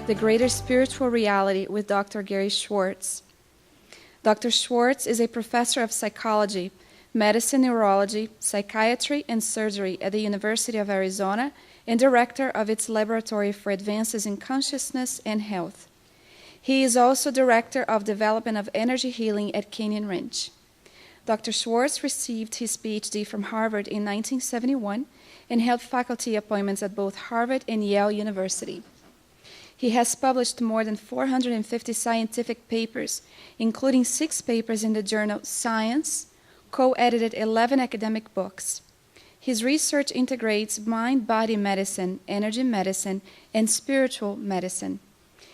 The Greater Spiritual Reality with Dr. Gary Schuartz. Dr. Schuartz is a professor of psychology, medicine, neurology, psychiatry, and surgery at the University of Arizona and director of its Laboratory for Advances in Consciousness and Health. He is also director of development of energy healing at Canyon Ranch. Dr. Schuartz received his PhD from Harvard in 1971 and held faculty appointments at both Harvard and Yale University. He has published more than 450 scientific papers, including 6 papers in the journal Science, co-edited 11 academic books. His research integrates mind-body medicine, energy medicine, and spiritual medicine.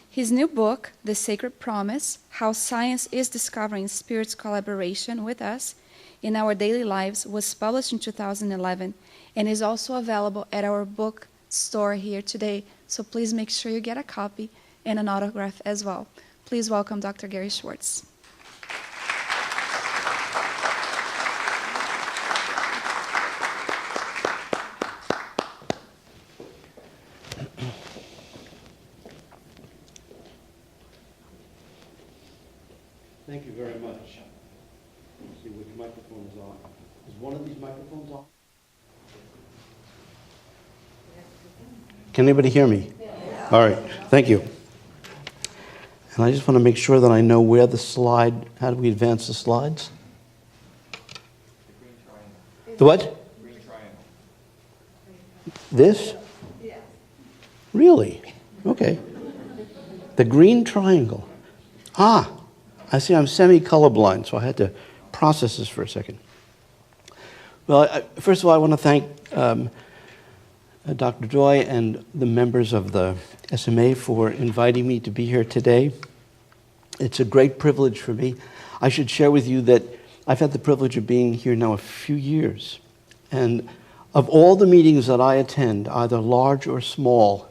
His new book, The Sacred Promise, How Science is Discovering Spirit's Collaboration with Us in Our Daily Lives, was published in 2011 and is also available at our bookstore here today. So please make sure you get a copy and an autograph as well. Please welcome Dr. Gary Schuartz. Thank you very much. Let's see which microphone is on. Is one of these microphones on? Can anybody hear me? Yeah. All right, thank you. And I just want to make sure that I know where the slide, how do we advance the slides? The green triangle. The what? Green triangle. This? Yeah. Really? Okay. The green triangle. Ah, I see I'm semi-colorblind, so I had to process this for a second. Well, first of all, I want to thank Dr. Joy and the members of the SMA for inviting me to be here today. It's a great privilege for me. I should share with you that I've had the privilege of being here now a few years. And of all the meetings that I attend, either large or small,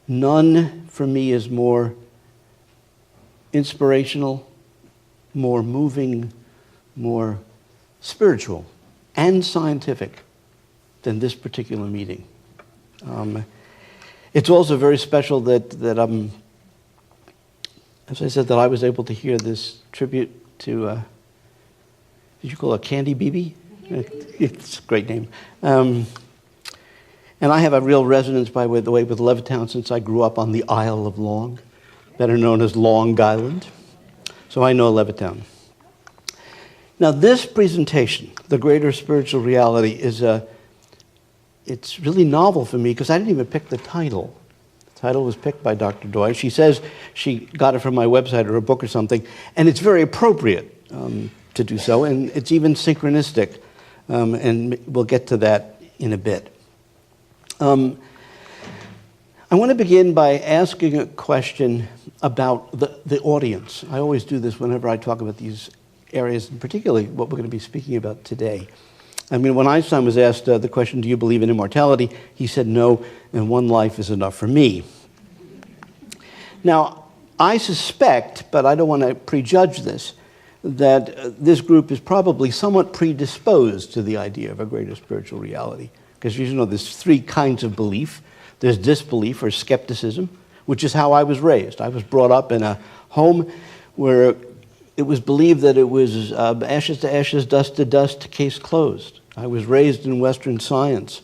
none for me is more inspirational, more moving, more spiritual and scientific than this particular meeting. It's also very special that as I said, that I was able to hear this tribute to, did you call it Candy BB? It's a great name. And I have a real resonance, by the way, with Levittown since I grew up on the Isle of Long, better known as Long Island. So I know Levittown. Now this presentation, The Greater Spiritual Reality, it's really novel for me because I didn't even pick the title. The title was picked by Dr. Joy. She says she got it from my website or a book or something, and it's very appropriate to do so, and it's even synchronistic, and we'll get to that in a bit. I want to begin by asking a question about the audience. I always do this whenever I talk about these areas, and particularly what we're going to be speaking about today. I mean, when Einstein was asked the question, do you believe in immortality? He said no, and one life is enough for me. Now, I suspect, but I don't want to prejudge this, that this group is probably somewhat predisposed to the idea of a greater spiritual reality. Because you know, there's 3 kinds of belief. There's disbelief or skepticism, which is how I was raised. I was brought up in a home where it was believed that it was ashes to ashes, dust to dust, case closed. I was raised in Western science.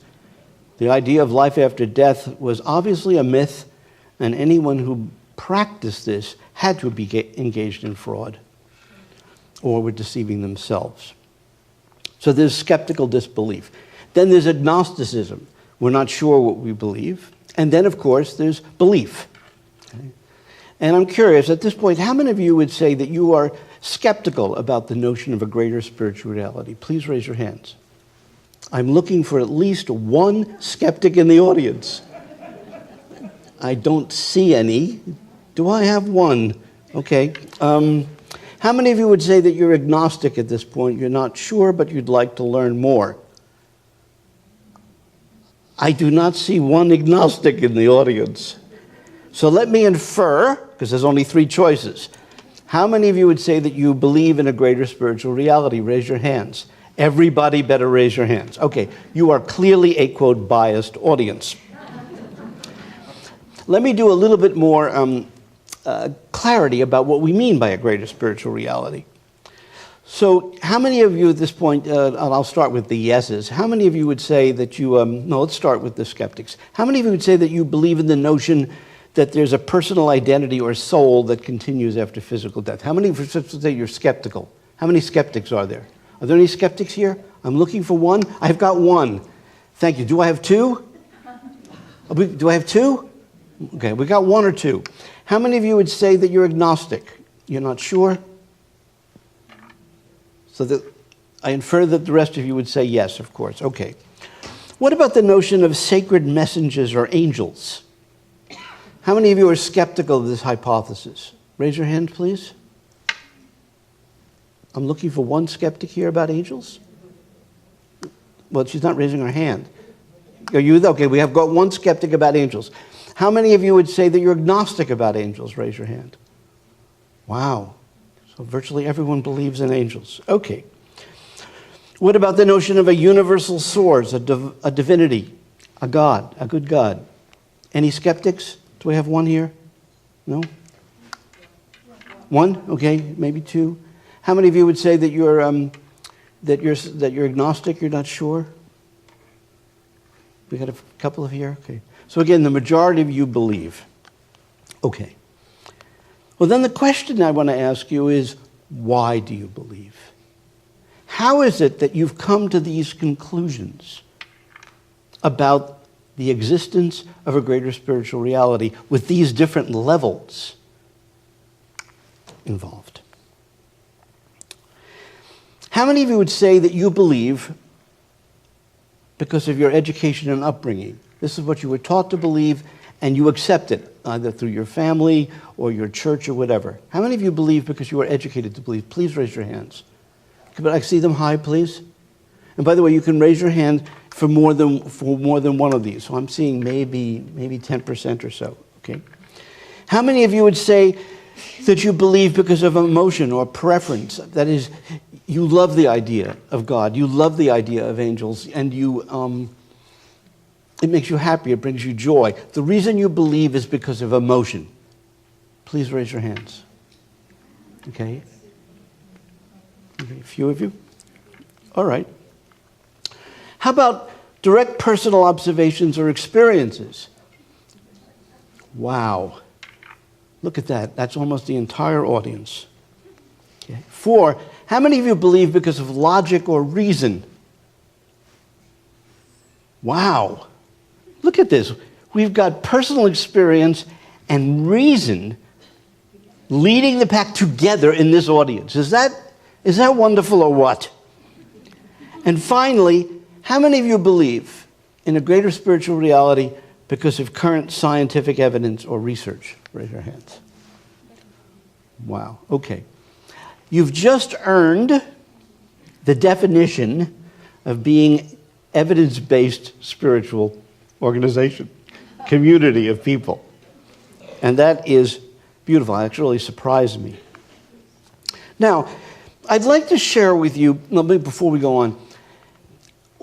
The idea of life after death was obviously a myth, and anyone who practiced this had to be engaged in fraud or were deceiving themselves. So there's skeptical disbelief. Then there's agnosticism. We're not sure what we believe. And then, of course, there's belief. Okay? And I'm curious, at this point, how many of you would say that you are skeptical about the notion of a greater spiritual reality? Please raise your hands. I'm looking for at least one skeptic in the audience. I don't see any. Do I have one? Okay. How many of you would say that you're agnostic at this point? You're not sure, but you'd like to learn more? I do not see one agnostic in the audience. So let me infer, because there's only 3 choices. How many of you would say that you believe in a greater spiritual reality? Raise your hands. Everybody better raise your hands. Okay, you are clearly a, quote, biased audience. let me do a little bit more clarity about what we mean by a greater spiritual reality. So how many of you at this point, and I'll start with the yeses, how many of you would say that you, no, let's start with the skeptics. How many of you would say that you believe in the notion that there's a personal identity or soul that continues after physical death? How many of you would say you're skeptical? How many skeptics are there? Are there any skeptics here? I'm looking for one. I've got one. Thank you. Do I have two? Do I have two? Okay, we got one or two. How many of you would say that you're agnostic? You're not sure? So that I infer that the rest of you would say yes, of course. Okay. What about the notion of sacred messengers or angels? How many of you are skeptical of this hypothesis? Raise your hand, please. I'm looking for one skeptic here about angels. Well, she's not raising her hand. Are you? Okay, we have got one skeptic about angels. How many of you would say that you're agnostic about angels? Raise your hand. Wow. So virtually everyone believes in angels. Okay. What about the notion of a universal source, a divinity, a God, a good God? Any skeptics? Do we have one here? No? One? Okay, maybe two. How many of you would say that you're agnostic? You're not sure. We got a couple of here. Okay. So again, the majority of you believe. Okay. Well, then the question I want to ask you is, why do you believe? How is it that you've come to these conclusions about the existence of a greater spiritual reality with these different levels involved? How many of you would say that you believe because of your education and upbringing? This is what you were taught to believe, and you accept it, either through your family or your church or whatever. How many of you believe because you were educated to believe? Please raise your hands. Could I see them high, please? And by the way, you can raise your hand for more than one of these. So I'm seeing maybe 10% or so. Okay. How many of you would say that you believe because of emotion or preference? That is, you love the idea of God, you love the idea of angels, and it makes you happy, it brings you joy. The reason you believe is because of emotion. Please raise your hands. Okay. Okay, a few of you. All right. How about direct personal observations or experiences? Wow. Look at that. That's almost the entire audience. Okay. 4, how many of you believe because of logic or reason? Wow. Look at this. We've got personal experience and reason leading the pack together in this audience. Is that wonderful or what? And finally, how many of you believe in a greater spiritual reality because of current scientific evidence or research? Raise your hands. Wow. Okay. You've just earned the definition of being evidence-based spiritual organization, community of people. And that is beautiful. That really surprised me. Now, I'd like to share with you, before we go on,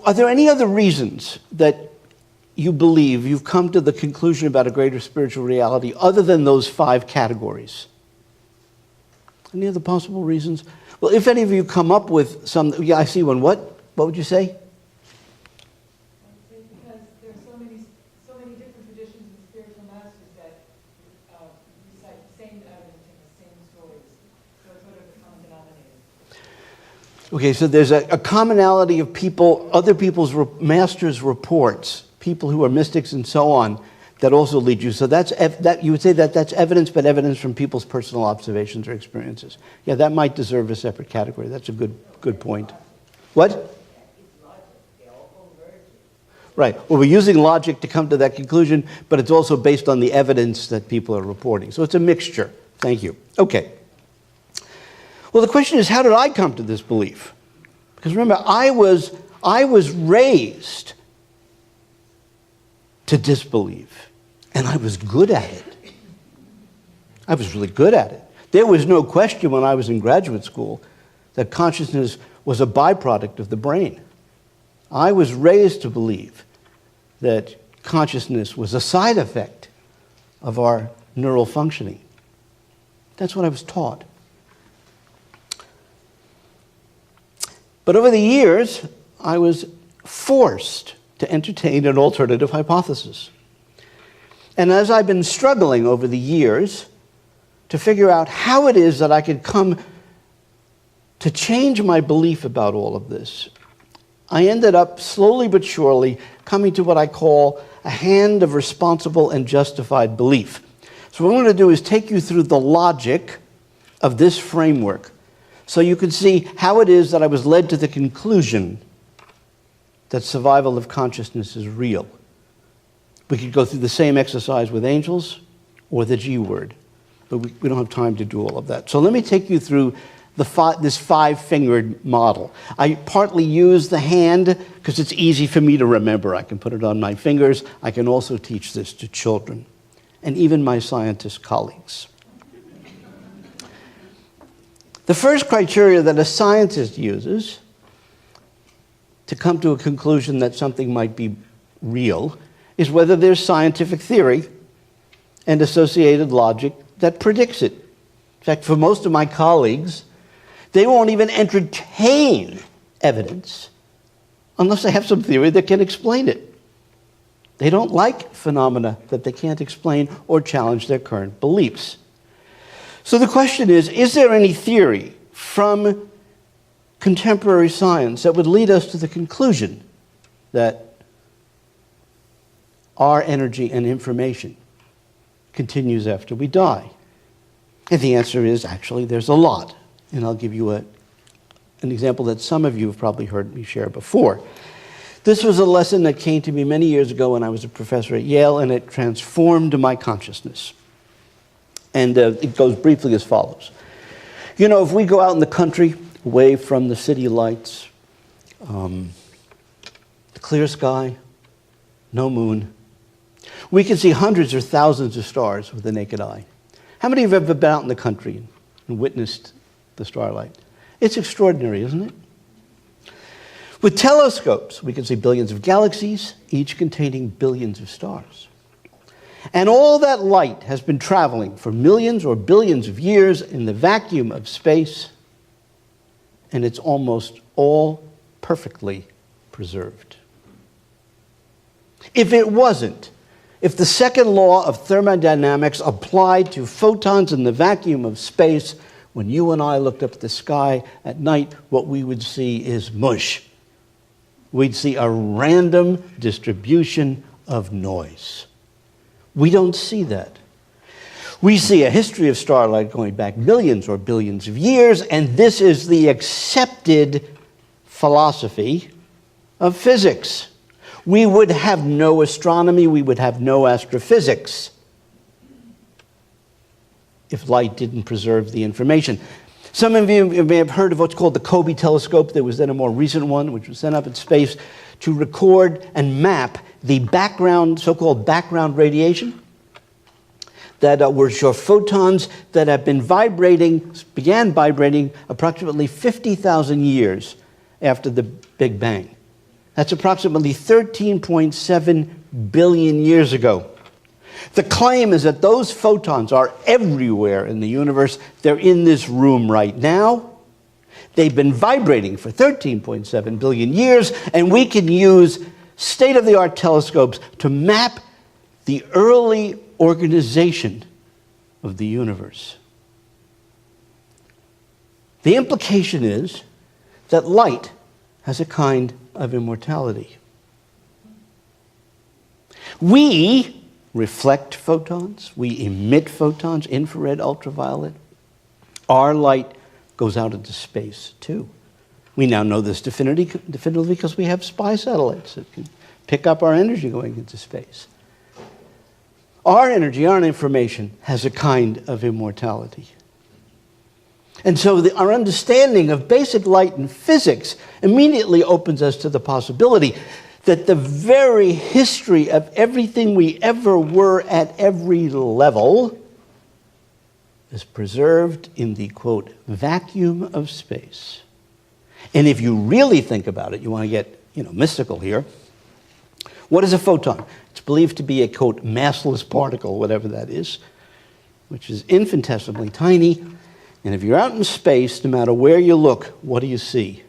are there any other reasons that you believe you've come to the conclusion about a greater spiritual reality other than those 5 categories? Any other possible reasons? Well, if any of you come up with some, yeah, I see one. What would you say? Because there are so many different traditions and spiritual masters that recite the same evidence and the same stories. So it's sort of a common denominator. Okay, so there's a commonality of people, other people's masters' reports, people who are mystics and so on, that also lead you. So that you would say that's evidence, but evidence from people's personal observations or experiences. Yeah, that might deserve a separate category. That's a good point. What? Right. Well, we're using logic to come to that conclusion, but it's also based on the evidence that people are reporting. So it's a mixture. Thank you. Okay. Well, the question is, how did I come to this belief? Because remember, I was raised to disbelieve, and I was good at it. I was really good at it. There was no question when I was in graduate school that consciousness was a byproduct of the brain. I was raised to believe that consciousness was a side effect of our neural functioning. That's what I was taught. But over the years, I was forced to entertain an alternative hypothesis. And as I've been struggling over the years to figure out how it is that I could come to change my belief about all of this, I ended up slowly but surely coming to what I call a hand of responsible and justified belief. So what I'm going to do is take you through the logic of this framework so you can see how it is that I was led to the conclusion that survival of consciousness is real. We could go through the same exercise with angels or the G word, but we don't have time to do all of that. So let me take you through this five-fingered model. I partly use the hand because it's easy for me to remember. I can put it on my fingers. I can also teach this to children and even my scientist colleagues. The first criteria that a scientist uses to come to a conclusion that something might be real is whether there's scientific theory and associated logic that predicts it. In fact, for most of my colleagues, they won't even entertain evidence unless they have some theory that can explain it. They don't like phenomena that they can't explain or challenge their current beliefs. So the question is there any theory from contemporary science that would lead us to the conclusion that our energy and information continues after we die? And the answer is, actually, there's a lot. And I'll give you an example that some of you have probably heard me share before. This was a lesson that came to me many years ago when I was a professor at Yale, and it transformed my consciousness. And it goes briefly as follows. You know, if we go out in the country, away from the city lights, the clear sky, no moon, we can see hundreds or thousands of stars with the naked eye. How many of you have ever been out in the country and witnessed the starlight? It's extraordinary, isn't it? With telescopes, we can see billions of galaxies, each containing billions of stars. And all that light has been traveling for millions or billions of years in the vacuum of space, and it's almost all perfectly preserved. If it wasn't, if the second law of thermodynamics applied to photons in the vacuum of space, when you and I looked up at the sky at night, what we would see is mush. We'd see a random distribution of noise. We don't see that. We see a history of starlight going back millions or billions of years, and this is the accepted philosophy of physics. We would have no astronomy, we would have no astrophysics if light didn't preserve the information. Some of you may have heard of what's called the Kobe telescope. There was then a more recent one, which was sent up in space to record and map the background, so-called background radiation, that were photons that have been began vibrating approximately 50,000 years after the Big Bang. That's approximately 13.7 billion years ago. The claim is that those photons are everywhere in the universe. They're in this room right now. They've been vibrating for 13.7 billion years, and we can use state-of-the-art telescopes to map the early organization of the universe. The implication is that light has a kind of immortality. We reflect photons, we emit photons, infrared, ultraviolet. Our light goes out into space too. We now know this definitively because we have spy satellites that can pick up our energy going into space. Our energy, our information, has a kind of immortality. And so our understanding of basic light and physics immediately opens us to the possibility that the very history of everything we ever were at every level is preserved in the, quote, vacuum of space. And if you really think about it, you want to get, mystical here, What is a photon? It's believed to be a, quote, massless particle, whatever that is, which is infinitesimally tiny. And if you're out in space, no matter where you look, what do you see?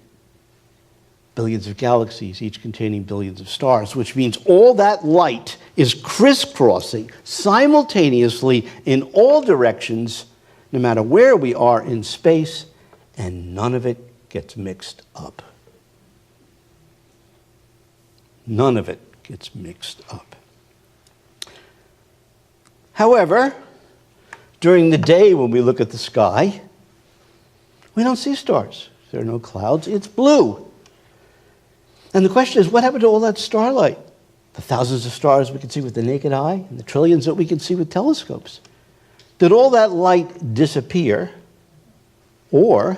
Billions of galaxies, each containing billions of stars, which means all that light is crisscrossing simultaneously in all directions, no matter where we are in space, and none of it gets mixed up. None of it gets mixed up. However, during the day when we look at the sky, we don't see stars. There are no clouds. It's blue. And the question is, what happened to all that starlight? The thousands of stars we can see with the naked eye and the trillions that we can see with telescopes. Did all that light disappear? Or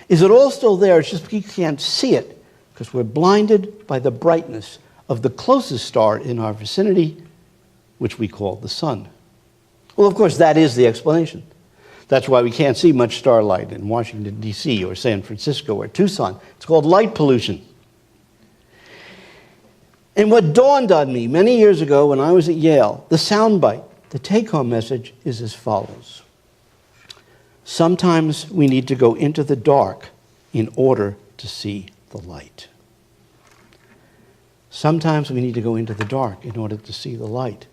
is it all still there? It's just we can't see it because we're blinded by the brightness of the closest star in our vicinity, which we call the sun. Well, of course, that is the explanation. That's why we can't see much starlight in Washington, D.C. or San Francisco or Tucson. It's called light pollution. And what dawned on me many years ago when I was at Yale, the soundbite, the take-home message is as follows. Sometimes we need to go into the dark in order to see the light. Sometimes we need to go into the dark in order to see the light.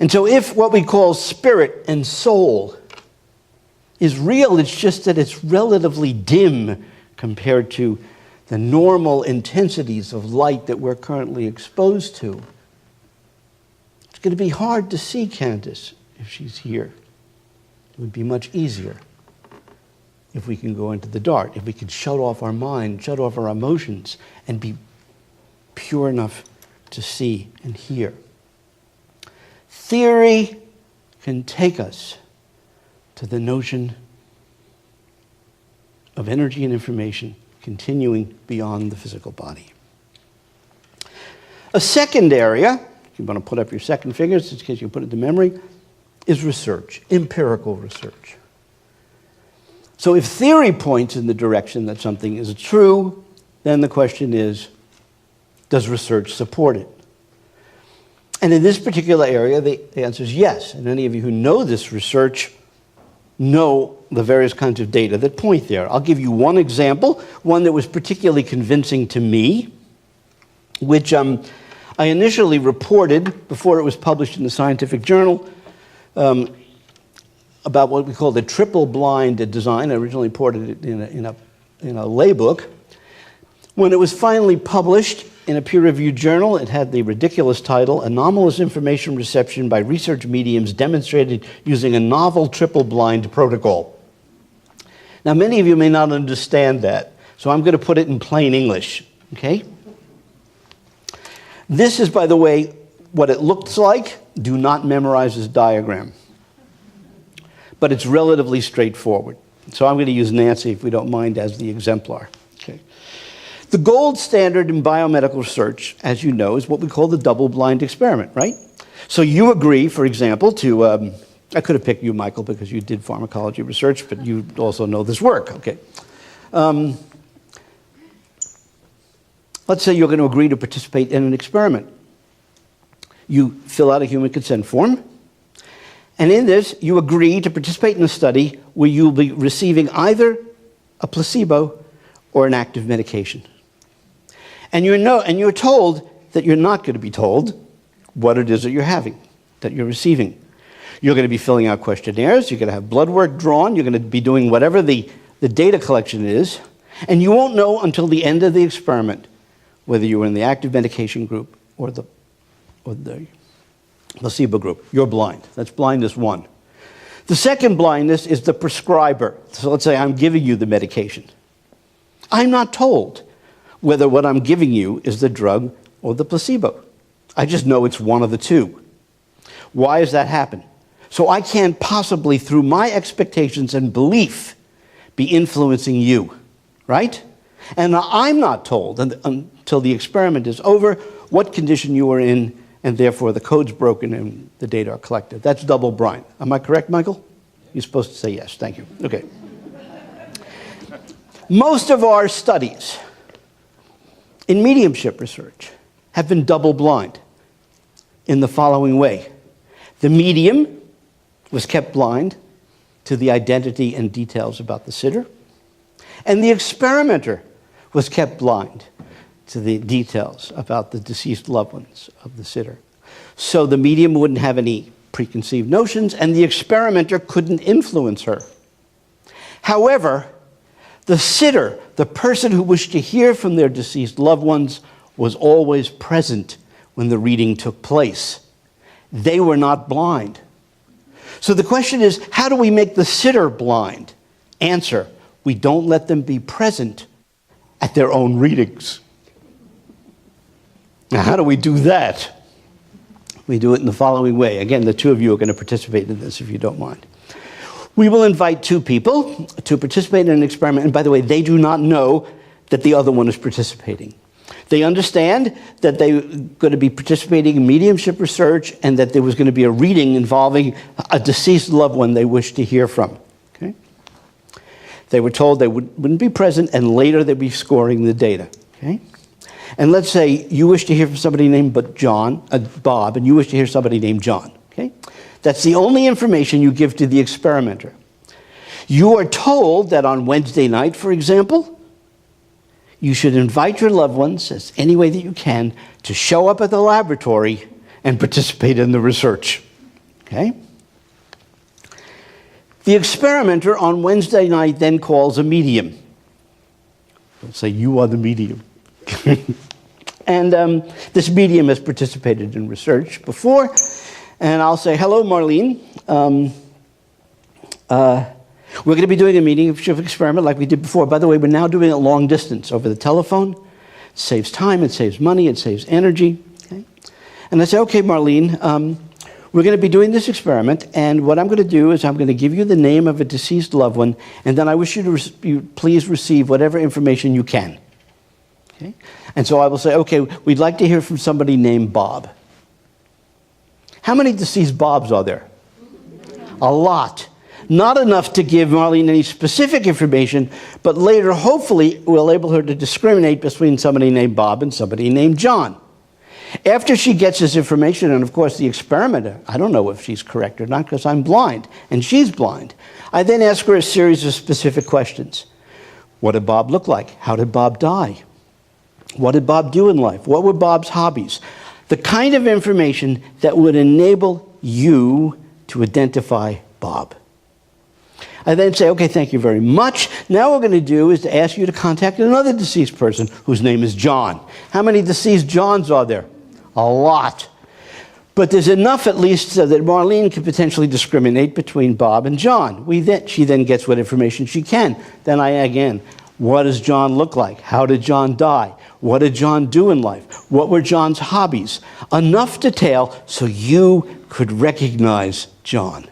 And so if what we call spirit and soul is real, it's just that it's relatively dim compared to the normal intensities of light that we're currently exposed to. It's going to be hard to see Candace if she's here. It would be much easier if we can go into the dark, if we could shut off our mind, shut off our emotions, and be pure enough to see and hear. Theory can take us to the notion of energy and information continuing beyond the physical body. A second area, if you want to put up your second fingers in case you put it to memory, is research, empirical research. So if theory points in the direction that something is true, then the question is, does research support it? And in this particular area, the answer is yes. And any of you who know this research know the various kinds of data that point there. I'll give you one example, one that was particularly convincing to me, which I initially reported before it was published in the scientific journal about what we call the triple-blind design. I originally reported it in a lay book. When it was finally published in a peer-reviewed journal, it had the ridiculous title, Anomalous Information Reception by Research Mediums Demonstrated Using a Novel Triple-Blind Protocol. Now, many of you may not understand that, so I'm going to put it in plain English, okay? This is, by the way, what it looks like. Do not memorize this diagram. But it's relatively straightforward. So I'm going to use Nancy, if we don't mind, as the exemplar. Okay. The gold standard in biomedical research, as you know, is what we call the double-blind experiment, right? So you agree, for example, to, I could have picked you, Michael, because you did pharmacology research, but you also know this work, okay? Let's say you're going to agree to participate in an experiment. You fill out a human consent form, and in this, you agree to participate in a study where you'll be receiving either a placebo or an active medication. And you're told that you're not going to be told what it is that you're having, that you're receiving. You're going to be filling out questionnaires, you're going to have blood work drawn, you're going to be doing whatever the data collection is, and you won't know until the end of the experiment whether you were in the active medication group or the placebo group. You're blind. That's blindness one. The second blindness is the prescriber. So let's say I'm giving you the medication. I'm not told whether what I'm giving you is the drug or the placebo. I just know it's one of the two. Why does that happen? So I can't possibly, through my expectations and belief, be influencing you, right? And I'm not told until the experiment is over what condition you are in, and therefore the code's broken and the data are collected. That's double blind. Am I correct, Michael? You're supposed to say yes. Thank you. Okay. Most of our studies in mediumship research have been double-blind in the following way. The medium was kept blind to the identity and details about the sitter, and the experimenter was kept blind to the details about the deceased loved ones of the sitter. So the medium wouldn't have any preconceived notions, and the experimenter couldn't influence her. However, the sitter, the person who wished to hear from their deceased loved ones, was always present when the reading took place. They were not blind. So the question is, how do we make the sitter blind? Answer, we don't let them be present at their own readings. Now, how do we do that? We do it in the following way. Again, the two of you are going to participate in this, if you don't mind. We will invite two people to participate in an experiment. And by the way, they do not know that the other one is participating. They understand that they're going to be participating in mediumship research and that there was going to be a reading involving a deceased loved one they wish to hear from. Okay? They were told they wouldn't be present, and later they'd be scoring the data. Okay? And let's say you wish to hear from somebody named Bob, and you wish to hear somebody named John. Okay? That's the only information you give to the experimenter. You are told that on Wednesday night, for example, you should invite your loved ones, as any way that you can, to show up at the laboratory and participate in the research. Okay? The experimenter on Wednesday night then calls a medium. They'll say, you are the medium. And this medium has participated in research before. And I'll say, hello, Marlene. We're going to be doing a mediumship experiment like we did before. By the way, we're now doing it long distance over the telephone. It saves time, it saves money, it saves energy. Okay? And I say, okay, Marlene, we're going to be doing this experiment, and what I'm going to do is I'm going to give you the name of a deceased loved one, and then I wish you to please receive whatever information you can. Okay? And so I will say, okay, we'd like to hear from somebody named Bob. How many deceased Bobs are there? A lot. Not enough to give Marlene any specific information, but later, hopefully, we'll enable her to discriminate between somebody named Bob and somebody named John. After she gets this information, and of course the experimenter, I don't know if she's correct or not because I'm blind, and she's blind, I then ask her a series of specific questions. What did Bob look like? How did Bob die? What did Bob do in life? What were Bob's hobbies? The kind of information that would enable you to identify Bob. I then say, okay, thank you very much. Now what we're going to do is to ask you to contact another deceased person whose name is John. How many deceased Johns are there? A lot. But there's enough at least so that Marlene can potentially discriminate between Bob and John. She then gets what information she can. Then again, what does John look like? How did John die? What did John do in life? What were John's hobbies? Enough detail so you could recognize John.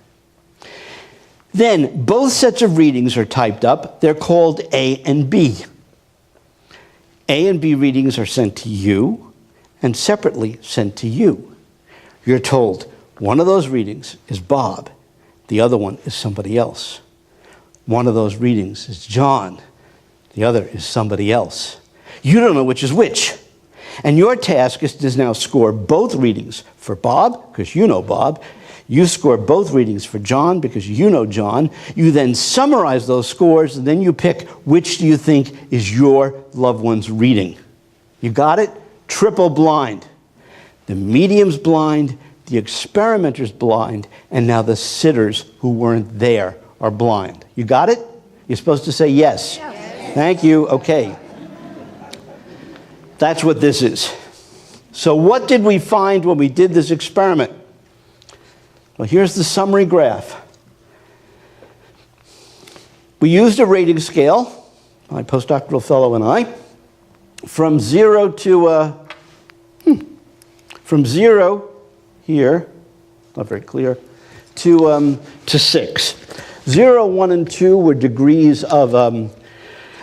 Then, both sets of readings are typed up. They're called A and B. A and B readings are sent to you and separately sent to you. You're told one of those readings is Bob. The other one is somebody else. One of those readings is John. The other is somebody else. You don't know which is which. And your task is to now score both readings for Bob, because you know Bob. You score both readings for John because you know John. You then summarize those scores, and then you pick which do you think is your loved one's reading. You got it? Triple blind. The medium's blind, the experimenter's blind, and now the sitters who weren't there are blind. You got it? You're supposed to say yes. Yes. Thank you. Okay. That's what this is. So what did we find when we did this experiment? Well, here's the summary graph. We used a rating scale, my postdoctoral fellow and I, from 0 here, not very clear, to 6. 0, 1, and 2 were degrees of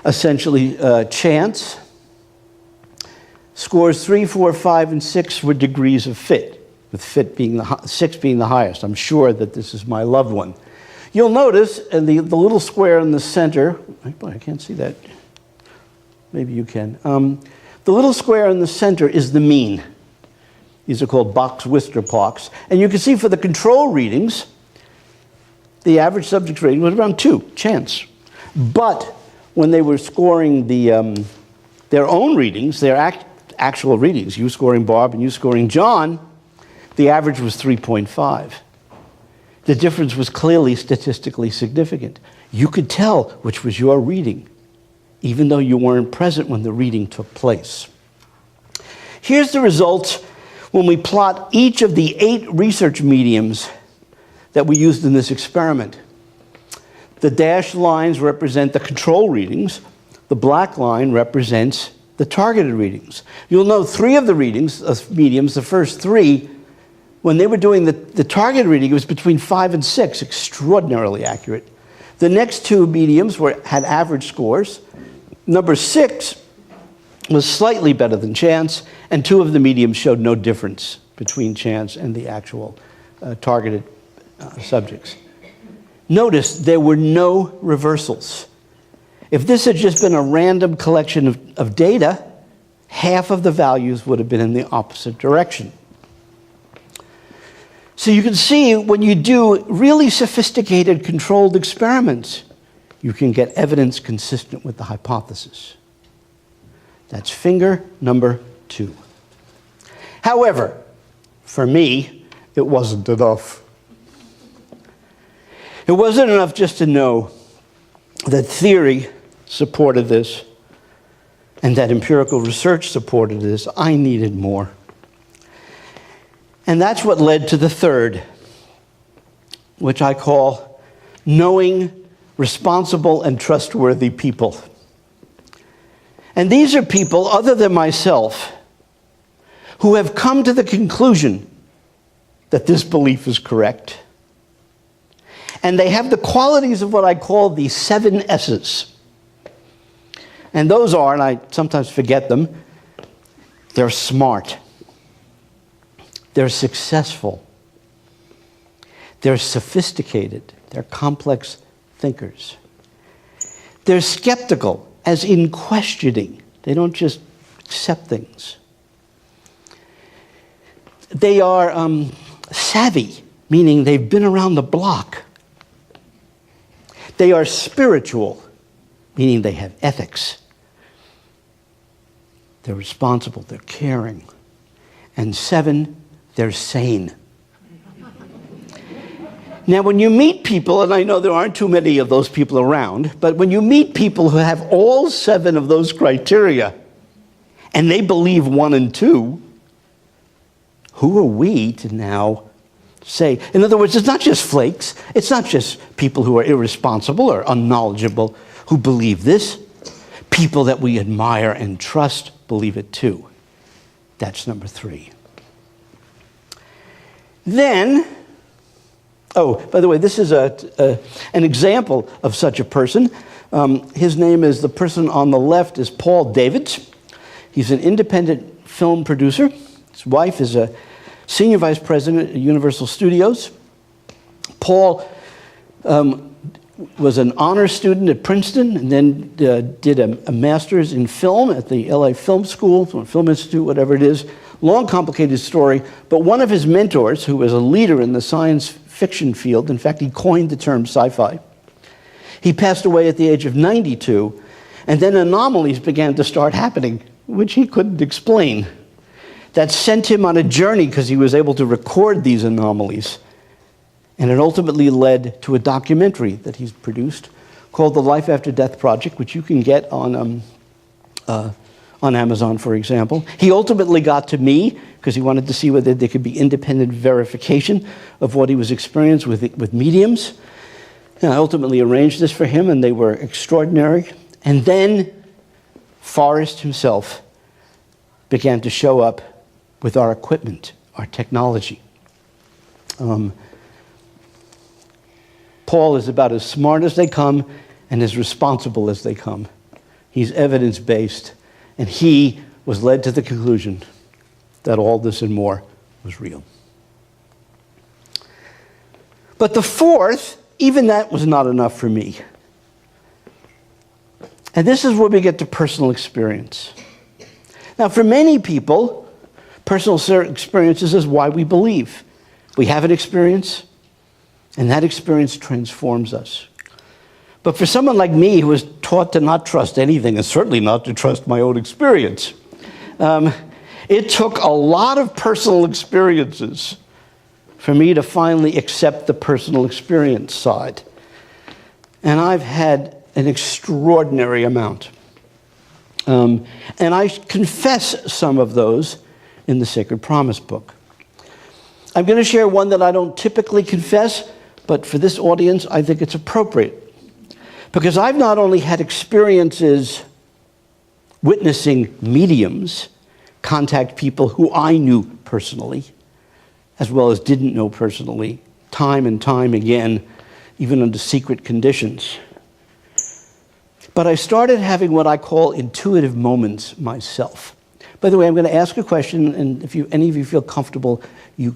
essentially chance. Scores 3, 4, 5, and 6 were degrees of fit, with fit being 6 being the highest. I'm sure that this is my loved one. You'll notice in the little square in the center, I can't see that. Maybe you can. The little square in the center is the mean. These are called Box-Wister plots. And you can see for the control readings, the average subject rating was around 2, chance. But when they were scoring their own readings, their actual readings, you scoring Barb and you scoring John, the average was 3.5. The difference was clearly statistically significant. You could tell which was your reading, even though you weren't present when the reading took place. Here's the results when we plot each of the 8 research mediums that we used in this experiment. The dashed lines represent the control readings. The black line represents the targeted readings. You'll know 3 of the readings, mediums, the first 3, when they were doing the targeted reading, it was between 5 and 6, extraordinarily accurate. The next 2 mediums had average scores. Number 6 was slightly better than chance, and 2 of the mediums showed no difference between chance and the actual targeted subjects. Notice there were no reversals. If this had just been a random collection of data, half of the values would have been in the opposite direction. So you can see when you do really sophisticated controlled experiments, you can get evidence consistent with the hypothesis. That's finger number 2. However, for me, it wasn't enough. It wasn't enough just to know that theory supported this and that empirical research supported this. I needed more. And that's what led to the third, which I call knowing responsible and trustworthy people. And these are people, other than myself, who have come to the conclusion that this belief is correct. And they have the qualities of what I call the 7 S's. And those are, and I sometimes forget them, they're smart. They're successful. They're sophisticated. They're complex thinkers. They're skeptical, as in questioning. They don't just accept things. They are savvy, meaning they've been around the block. They are spiritual, meaning they have ethics. They're responsible, they're caring. And 7, they're sane. Now, when you meet people, and I know there aren't too many of those people around, but when you meet people who have all 7 of those criteria, and they believe 1 and 2, who are we to now say? In other words, it's not just flakes. It's not just people who are irresponsible or unknowledgeable who believe this. People that we admire and trust believe it too. That's number 3. Then, oh, by the way, this is an example of such a person. His name is, the person on the left is Paul Davids. He's an independent film producer. His wife is a senior vice president at Universal Studios. Paul was an honors student at Princeton and then did a master's in film at the LA Film School, Film Institute, whatever it is. Long, complicated story, but one of his mentors, who was a leader in the science fiction field, in fact, he coined the term sci-fi. He passed away at the age of 92, and then anomalies began to start happening, which he couldn't explain. That sent him on a journey because he was able to record these anomalies. And it ultimately led to a documentary that he's produced called The Life After Death Project, which you can get on Amazon, for example. He ultimately got to me because he wanted to see whether there could be independent verification of what he was experiencing with mediums. And I ultimately arranged this for him, and they were extraordinary. And then Forrest himself began to show up with our equipment, our technology. Paul is about as smart as they come and as responsible as they come. He's evidence-based, and he was led to the conclusion that all this and more was real. But the fourth, even that was not enough for me. And this is where we get to personal experience. Now, for many people, personal experiences is why we believe. We have an experience, and that experience transforms us. But for someone like me who was taught to not trust anything, and certainly not to trust my own experience, it took a lot of personal experiences for me to finally accept the personal experience side. And I've had an extraordinary amount. And I confess some of those in the Sacred Promise book. I'm going to share one that I don't typically confess, but for this audience, I think it's appropriate. Because I've not only had experiences witnessing mediums contact people who I knew personally, as well as didn't know personally, time and time again, even under secret conditions. But I started having what I call intuitive moments myself. By the way, I'm going to ask a question, and if any of you feel comfortable, you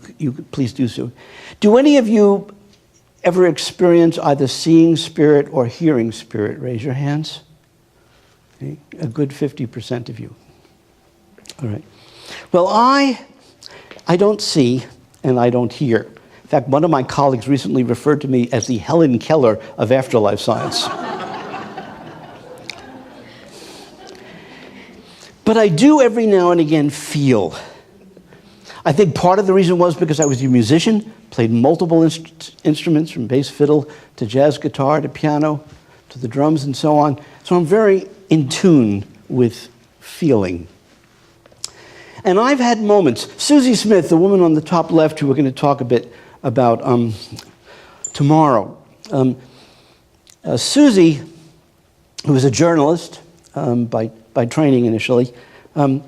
please do so. Do any of you ever experience either seeing spirit or hearing spirit? Raise your hands. Okay. A good 50% of you. All right. Well, I don't see and I don't hear. In fact, one of my colleagues recently referred to me as the Helen Keller of afterlife science. But I do every now and again feel. I think part of the reason was because I was a musician, played multiple instruments from bass fiddle to jazz guitar to piano to the drums and so on. So I'm very in tune with feeling. And I've had moments. Susie Smith, the woman on the top left who we're going to talk a bit about tomorrow. Susie, who was a journalist by training initially, and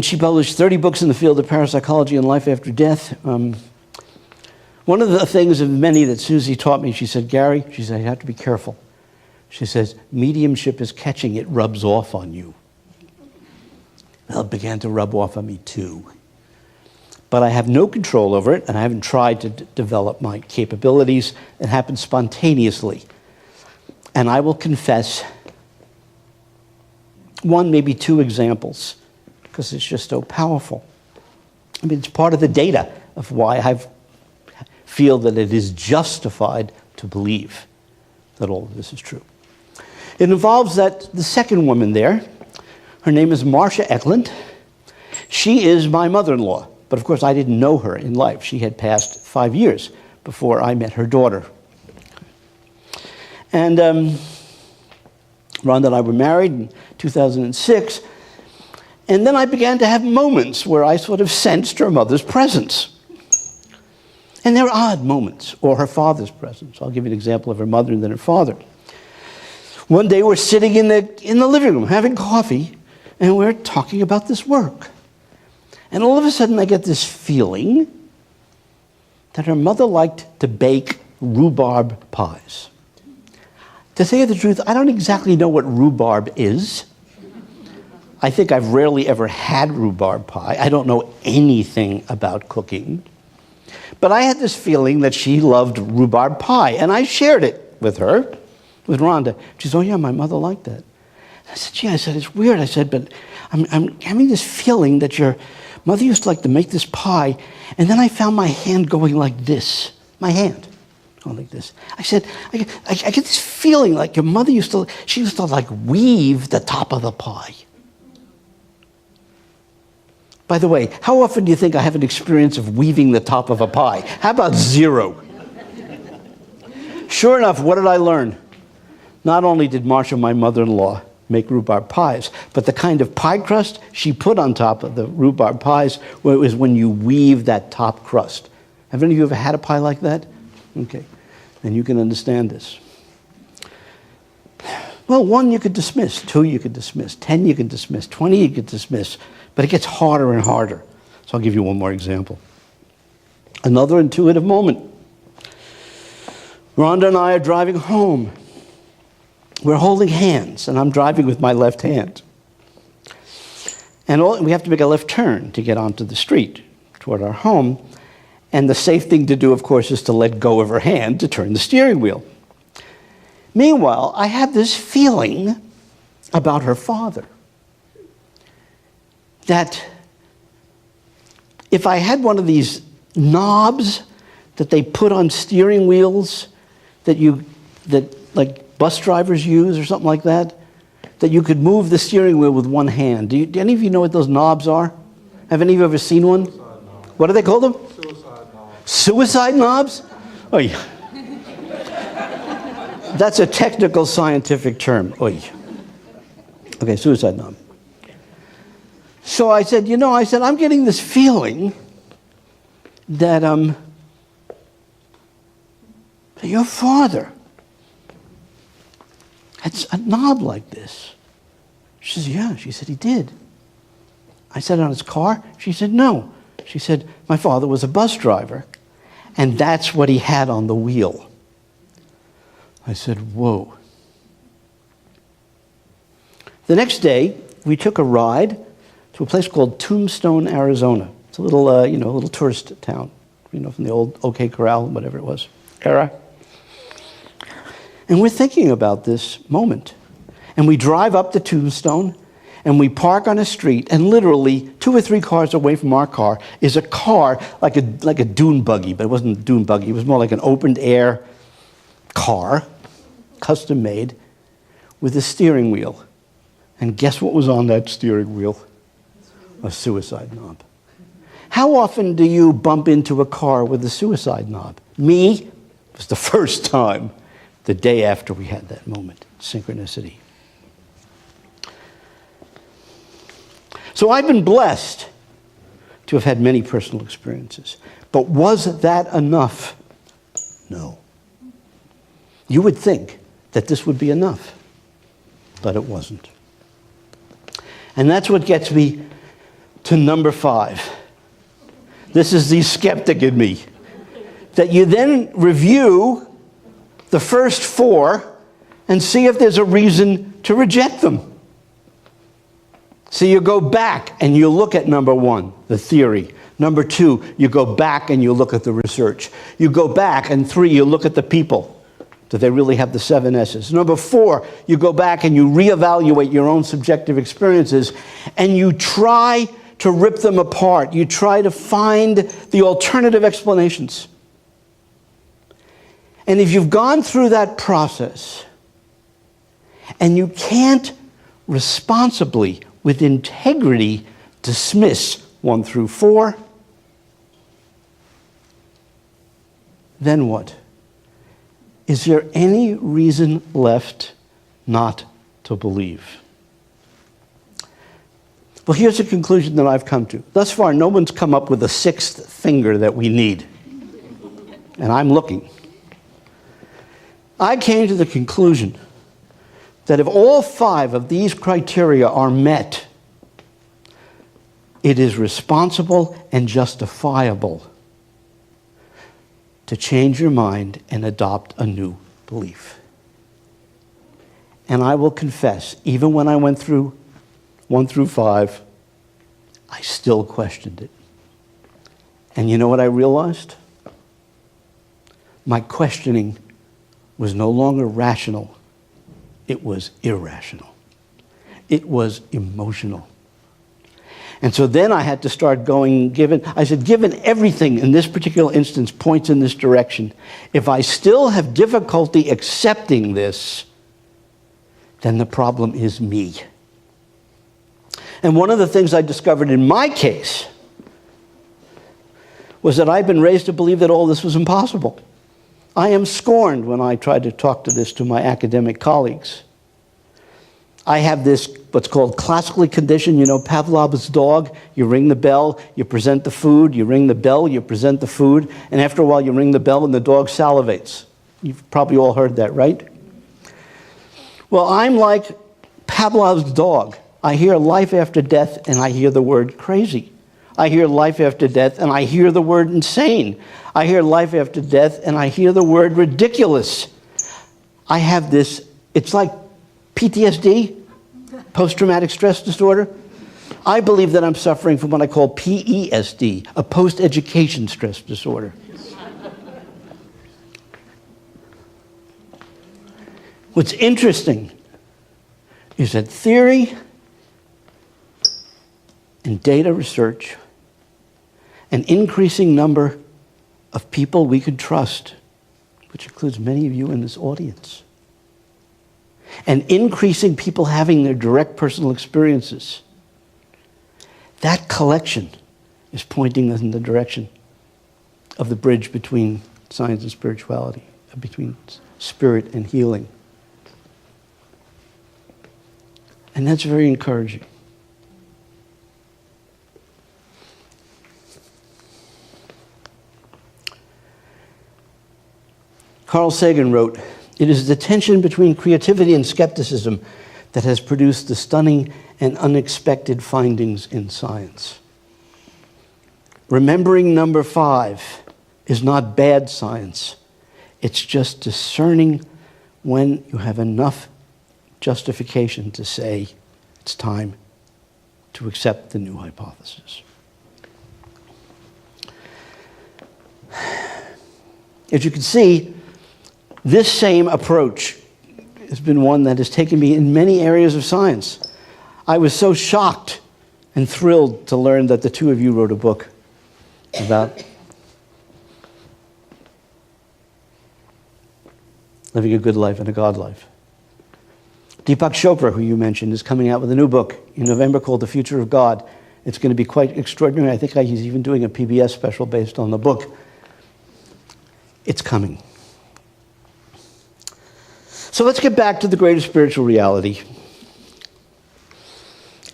she published 30 books in the field of parapsychology and life after death. One of the things of many that Susie taught me, she said, Gary, she said, you have to be careful. She says, mediumship is catching, it rubs off on you. Well, it began to rub off on me too. But I have no control over it, and I haven't tried to develop my capabilities. It happens spontaneously. And I will confess one, maybe two examples, because it's just so powerful. I mean, it's part of the data of why I feel that it is justified to believe that all of this is true. It involves the second woman there. Her name is Marcia Eklund. She is my mother-in-law, but of course I didn't know her in life. She had passed 5 years before I met her daughter. And Rhonda and I were married in 2006, and then I began to have moments where I sort of sensed her mother's presence. And they're odd moments, or her father's presence. I'll give you an example of her mother and then her father. One day we're sitting in the living room having coffee, and we're talking about this work. And all of a sudden I get this feeling that her mother liked to bake rhubarb pies. To tell you the truth, I don't exactly know what rhubarb is. I think I've rarely ever had rhubarb pie. I don't know anything about cooking. But I had this feeling that she loved rhubarb pie, and I shared it with her, with Rhonda. She said, oh yeah, my mother liked that. I said, gee, I said, it's weird. I said, but I'm having this feeling that your mother used to like to make this pie, and then I found my hand going like this. My hand going like this. I said, I get this feeling like your mother used to like weave the top of the pie. By the way, how often do you think I have an experience of weaving the top of a pie? How about 0? Sure enough, what did I learn? Not only did Marcia, my mother-in-law, make rhubarb pies, but the kind of pie crust she put on top of the rhubarb pies was when you weave that top crust. Have any of you ever had a pie like that? Okay, then you can understand this. Well, 1 you could dismiss, 2 you could dismiss, 10 you can dismiss, 20 you could dismiss, but it gets harder and harder. So I'll give you one more example. Another intuitive moment. Rhonda and I are driving home. We're holding hands, and I'm driving with my left hand. And we have to make a left turn to get onto the street toward our home. And the safe thing to do, of course, is to let go of her hand to turn the steering wheel. Meanwhile, I have this feeling about her father. that if I had one of these knobs that they put on steering wheels that like bus drivers use or something like that you could move the steering wheel with one hand. Do any of you know what those knobs are? Have any of you ever seen one? What do they call them? Suicide knobs. Suicide knobs? Oh, yeah. That's a technical scientific term. Oy. Okay, suicide knob. So I said, I'm getting this feeling that your father had a knob like this. She says, yeah. She said, he did. I said, on his car? She said, no. She said, my father was a bus driver, and that's what he had on the wheel. I said, whoa. The next day, we took a ride to a place called Tombstone, Arizona. It's a little, little tourist town, from the old OK Corral, whatever it was, era. And we're thinking about this moment. And we drive up to Tombstone, and we park on a street, and literally 2 or 3 cars away from our car is a car like a dune buggy, but it wasn't a dune buggy. It was more like an open-air car, custom made, with a steering wheel. And guess what was on that steering wheel? A suicide knob. How often do you bump into a car with a suicide knob? Me, it was the first time, the day after we had that moment. Synchronicity. So I've been blessed to have had many personal experiences. But was that enough? No. You would think that this would be enough, but it wasn't. And that's what gets me to number 5. This is the skeptic in me. That you then review the first 4 and see if there's a reason to reject them. So you go back and you look at number 1, the theory. Number 2, you go back and you look at the research. You go back, and 3, you look at the people. Do they really have the 7 S's? Number 4, you go back and you reevaluate your own subjective experiences, and you try to rip them apart. You try to find the alternative explanations. And if you've gone through that process, and you can't responsibly, with integrity, dismiss 1 through 4, then what? Is there any reason left not to believe? Well, here's a conclusion that I've come to. Thus far, no one's come up with a 6th finger that we need. And I'm looking. I came to the conclusion that if all 5 of these criteria are met, it is responsible and justifiable to change your mind and adopt a new belief. And I will confess, even when I went through 1 through 5, I still questioned it. And you know what I realized? My questioning was no longer rational. It was irrational. It was emotional. And so then I had to start going, given everything in this particular instance points in this direction, if I still have difficulty accepting this, then the problem is me. And one of the things I discovered in my case was that I've been raised to believe that all this was impossible. I am scorned when I try to talk to my academic colleagues. I have this, what's called classically conditioned, Pavlov's dog. You ring the bell, you present the food, you ring the bell, you present the food, and after a while you ring the bell and the dog salivates. You've probably all heard that, right? Well, I'm like Pavlov's dog. I hear life after death and I hear the word crazy. I hear life after death and I hear the word insane. I hear life after death and I hear the word ridiculous. I have this, it's like PTSD, post-traumatic stress disorder. I believe that I'm suffering from what I call PESD, a post-education stress disorder. What's interesting is that theory and data research, an increasing number of people we could trust, which includes many of you in this audience, and increasing people having their direct personal experiences. That collection is pointing us in the direction of the bridge between science and spirituality, between spirit and healing. And that's very encouraging. Carl Sagan wrote, "It is the tension between creativity and skepticism that has produced the stunning and unexpected findings in science." Remembering number 5 is not bad science. It's just discerning when you have enough justification to say it's time to accept the new hypothesis. As you can see, this same approach has been one that has taken me in many areas of science. I was so shocked and thrilled to learn that the two of you wrote a book about living a good life and a God life. Deepak Chopra, who you mentioned, is coming out with a new book in November called The Future of God. It's going to be quite extraordinary. I think he's even doing a PBS special based on the book. It's coming. So let's get back to the greater spiritual reality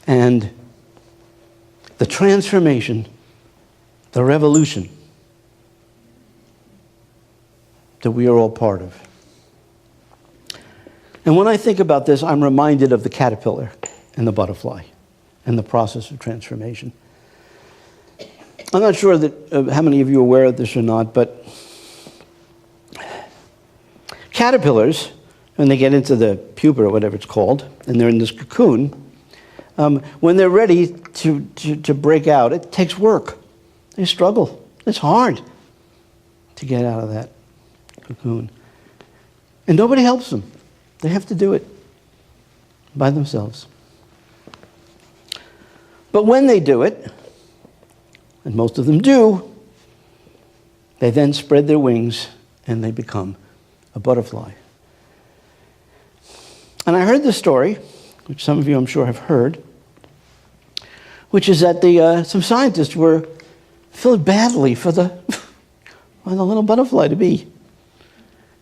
and the transformation, the revolution that we are all part of. And when I think about this, I'm reminded of the caterpillar and the butterfly and the process of transformation. I'm not sure that how many of you are aware of this or not, but caterpillars, when they get into the pupa or whatever it's called, and they're in this cocoon, when they're ready to break out, it takes work. They struggle. It's hard to get out of that cocoon. And nobody helps them. They have to do it by themselves. But when they do it, and most of them do, they then spread their wings and they become a butterfly. And I heard this story, which some of you I'm sure have heard, which is that some scientists were feeling badly for the little butterfly to be.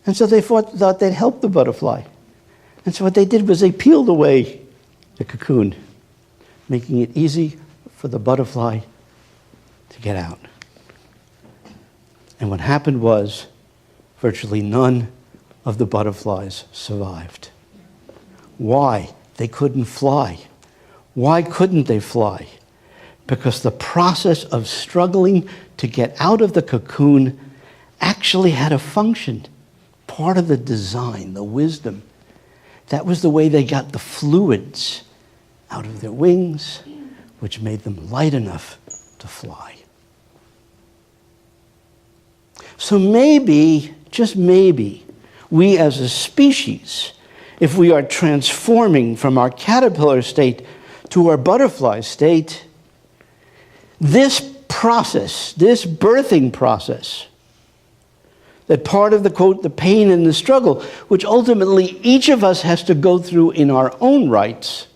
And so they thought they'd help the butterfly. And so what they did was they peeled away the cocoon, making it easy for the butterfly to get out. And what happened was virtually none of the butterflies survived. Why? They couldn't fly. Why couldn't they fly? Because the process of struggling to get out of the cocoon actually had a function, part of the design, the wisdom. That was the way they got the fluids out of their wings, which made them light enough to fly. So maybe, just maybe, we as a species, if we are transforming from our caterpillar state to our butterfly state, this process, this birthing process, that part of the, quote, the pain and the struggle, which ultimately each of us has to go through in our own rights,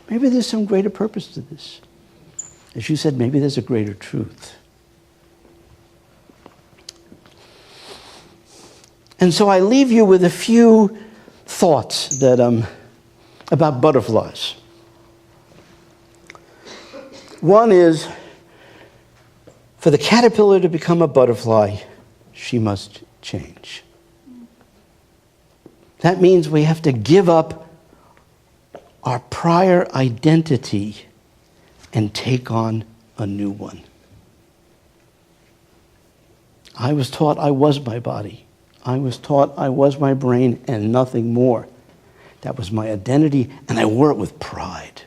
maybe there's some greater purpose to this. As you said, maybe there's a greater truth. And so I leave you with a few thoughts that about butterflies. One is, for the caterpillar to become a butterfly, she must change. That means we have to give up our prior identity and take on a new one. I was taught I was my body. I was taught I was my brain and nothing more. That was my identity, and I wore it with pride.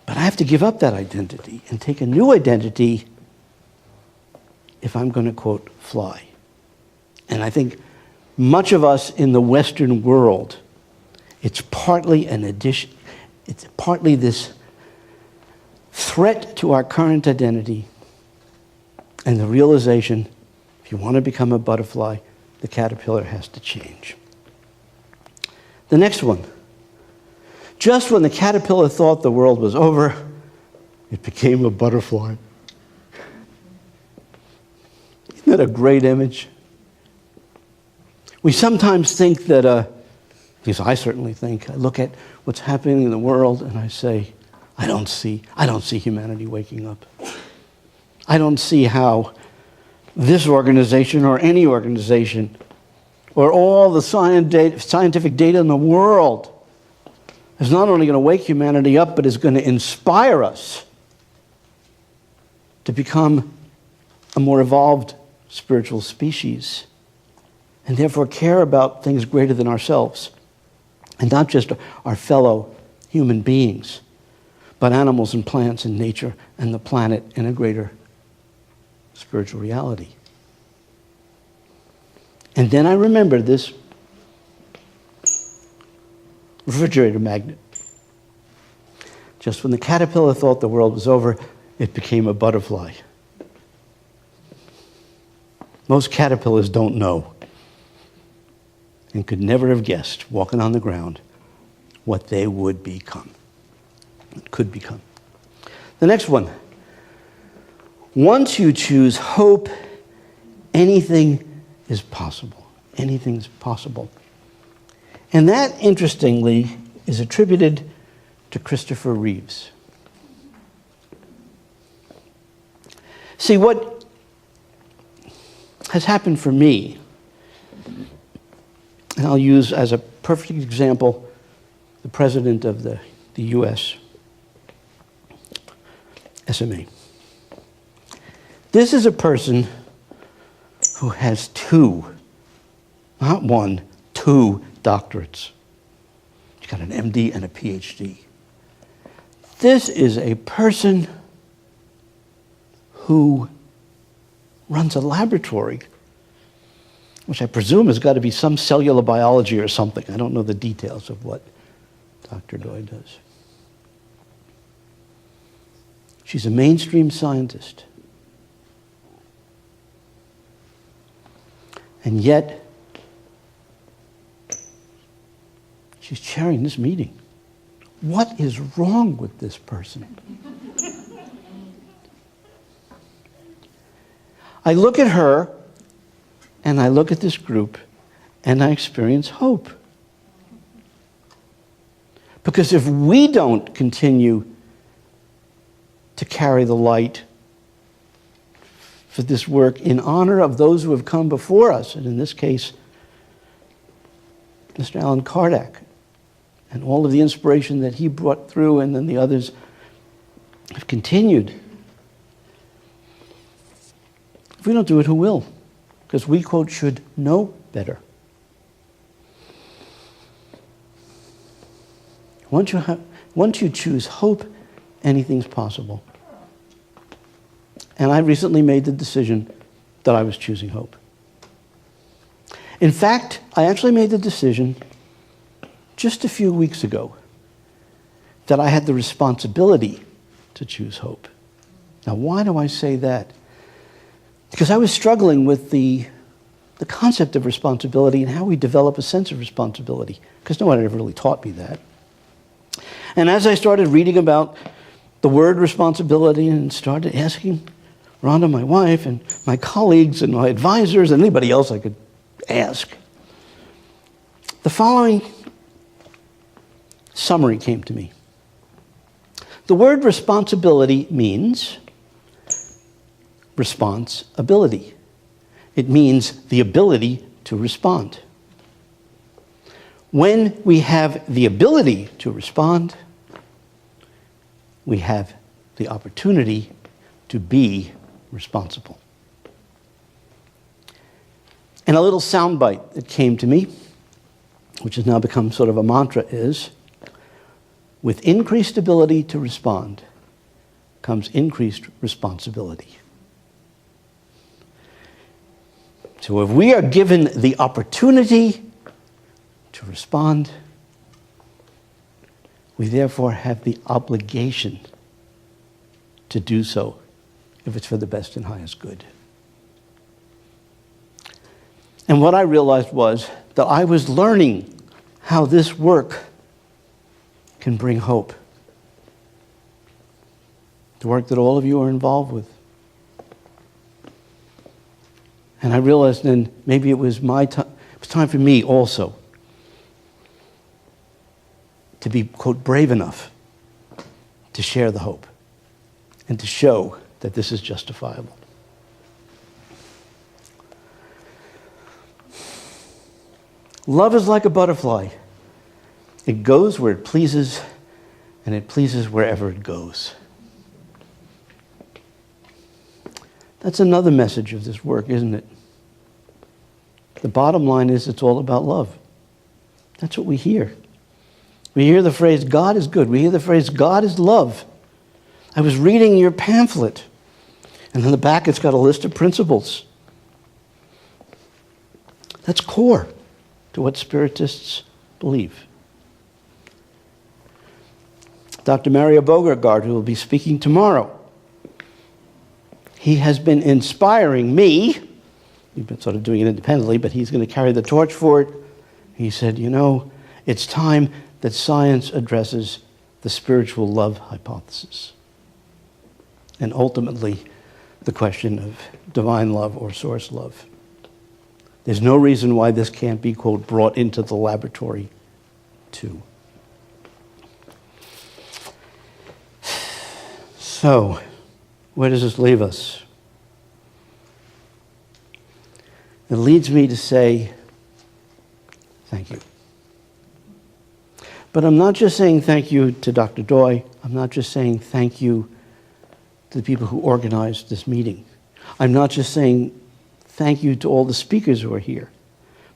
But I have to give up that identity and take a new identity if I'm going to, quote, fly. And I think much of us in the Western world, it's partly an addition, it's partly this threat to our current identity and the realization, if you want to become a butterfly, the caterpillar has to change. The next one. Just when the caterpillar thought the world was over, it became a butterfly. Isn't that a great image? We sometimes think that, at least I certainly think, I look at what's happening in the world and I say, I don't see humanity waking up. I don't see how this organization or any organization or all the scientific data in the world is not only going to wake humanity up, but is going to inspire us to become a more evolved spiritual species and therefore care about things greater than ourselves and not just our fellow human beings, but animals and plants and nature and the planet in a greater spiritual reality. And then I remember this refrigerator magnet. Just when the caterpillar thought the world was over, it became a butterfly. Most caterpillars don't know and could never have guessed, walking on the ground, what they would become, could become. The next one. Once you choose hope, anything is possible. Anything's possible. And that, interestingly, is attributed to Christopher Reeves. See, what has happened for me, and I'll use as a perfect example the president of the U.S. SMA. This is a person who has two, not one, two doctorates. He's got an MD and a PhD. This is a person who runs a laboratory, which I presume has got to be some cellular biology or something. I don't know the details of what Dr. Doi does. She's a mainstream scientist. And yet, she's chairing this meeting. What is wrong with this person? I look at her, and I look at this group, and I experience hope. Because if we don't continue to carry the light for this work in honor of those who have come before us, and in this case, Mr. Allan Kardec, and all of the inspiration that he brought through, and then the others have continued. If we don't do it, who will? Because we, quote, should know better. Once you choose hope, anything's possible. And I recently made the decision that I was choosing hope. In fact, I actually made the decision just a few weeks ago that I had the responsibility to choose hope. Now, why do I say that? Because I was struggling with the concept of responsibility and how we develop a sense of responsibility, because no one had ever really taught me that. And as I started reading about the word responsibility and started asking Rhonda, my wife, and my colleagues and my advisors and anybody else I could ask, the following summary came to me. The word responsibility means responsibility. It means the ability to respond. When we have the ability to respond, we have the opportunity to be responsible. And a little soundbite that came to me, which has now become sort of a mantra, is, with increased ability to respond comes increased responsibility. So if we are given the opportunity to respond, we therefore have the obligation to do so if it's for the best and highest good. And what I realized was that I was learning how this work can bring hope. The work that all of you are involved with. And I realized then maybe it was my time. It was time for me also to be, quote, brave enough to share the hope and to show that this is justifiable. Love is like a butterfly. It goes where it pleases, and it pleases wherever it goes. That's another message of this work, isn't it? The bottom line is it's all about love. That's what we hear. We hear the phrase, God is good. We hear the phrase, God is love. I was reading your pamphlet, and on the back it's got a list of principles. That's core to what Spiritists believe. Dr. Mario Beauregard, who will be speaking tomorrow, he has been inspiring me. We've been sort of doing it independently, but he's going to carry the torch for it. He said, you know, it's time that science addresses the spiritual love hypothesis. And ultimately, the question of divine love or source love. There's no reason why this can't be, quote, brought into the laboratory, too. So, where does this leave us? It leads me to say, thank you. But I'm not just saying thank you to Dr. Doy. I'm not just saying thank you to the people who organized this meeting. I'm not just saying thank you to all the speakers who are here.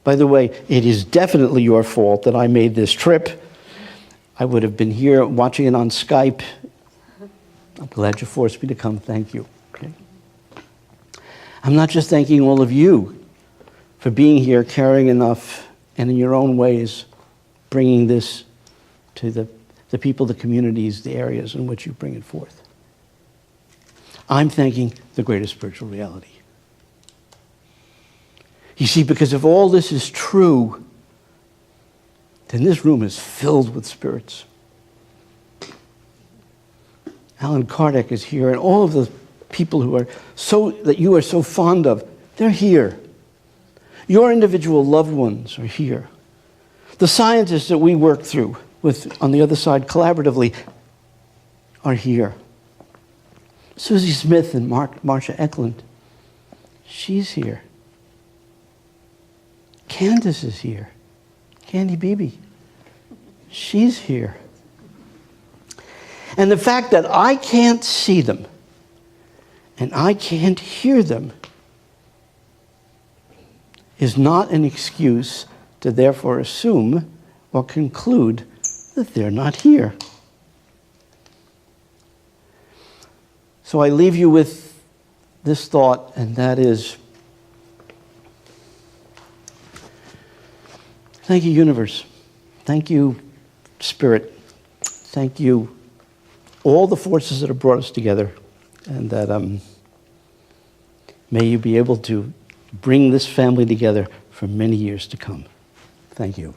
By the way, it is definitely your fault that I made this trip. I would have been here watching it on Skype. I'm glad you forced me to come. Thank you. Okay. I'm not just thanking all of you for being here, caring enough, and in your own ways, bringing this to the people, the communities, the areas in which you bring it forth. I'm thanking the greater spiritual reality. You see, because if all this is true, then this room is filled with spirits. Alan Kardec is here, and all of the people who are that you are so fond of, they're here. Your individual loved ones are here. The scientists that we work through with on the other side collaboratively are here. Susie Smith and Marcia Eklund, she's here. Candace is here. Candy Beebe, she's here. And the fact that I can't see them and I can't hear them is not an excuse to therefore assume or conclude that they're not here. So I leave you with this thought, and that is, thank you, universe. Thank you, Spirit. Thank you, all the forces that have brought us together, and that may you be able to bring this family together for many years to come. Thank you.